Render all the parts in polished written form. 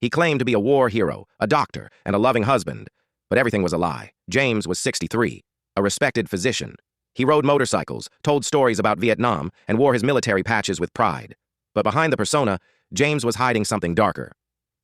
He claimed to be a war hero, a doctor, and a loving husband. But everything was a lie. James was 63, a respected physician. He rode motorcycles, told stories about Vietnam, and wore his military patches with pride. But behind the persona, James was hiding something darker.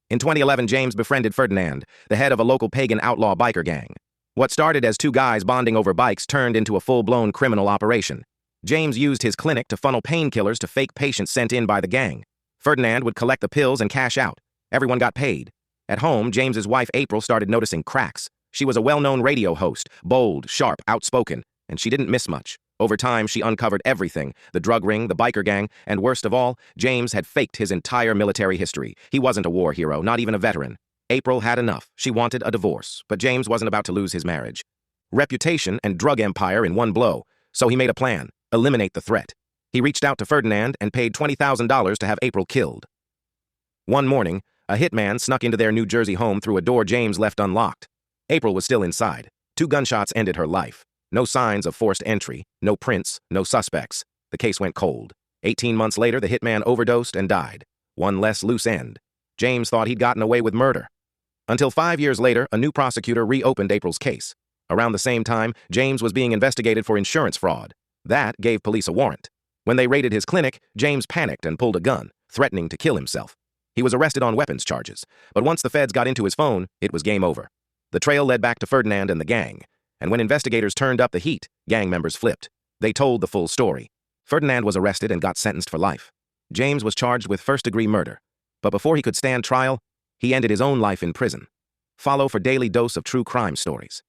In 2011, James befriended Ferdinand, the head of a local pagan outlaw biker gang. What started as two guys bonding over bikes turned into a full-blown criminal operation. James used his clinic to funnel painkillers to fake patients sent in by the gang. Ferdinand would collect the pills and cash out. Everyone got paid. At home, James's wife April started noticing cracks. She was a well-known radio host, bold, sharp, outspoken, and she didn't miss much. Over time, she uncovered everything, the drug ring, the biker gang, and worst of all, James had faked his entire military history. He wasn't a war hero, not even a veteran. April had enough. She wanted a divorce, but James wasn't about to lose his marriage. Reputation and drug empire in one blow, so he made a plan: eliminate the threat. He reached out to Ferdinand and paid $20,000 to have April killed. One morning, a hitman snuck into their New Jersey home through a door James left unlocked. April was still inside. 2 gunshots ended her life. No signs of forced entry, no prints, no suspects. The case went cold. 18 months later, the hitman overdosed and died. One less loose end. James thought he'd gotten away with murder. Until 5 years later, a new prosecutor reopened April's case. Around the same time, James was being investigated for insurance fraud. That gave police a warrant. When they raided his clinic, James panicked and pulled a gun, threatening to kill himself. He was arrested on weapons charges, but once the feds got into his phone, it was game over. The trail led back to Ferdinand and the gang. And when investigators turned up the heat, gang members flipped. They told the full story. Ferdinand was arrested and got sentenced for life. James was charged with first-degree murder. But before he could stand trial, he ended his own life in prison. Follow for daily dose of true crime stories.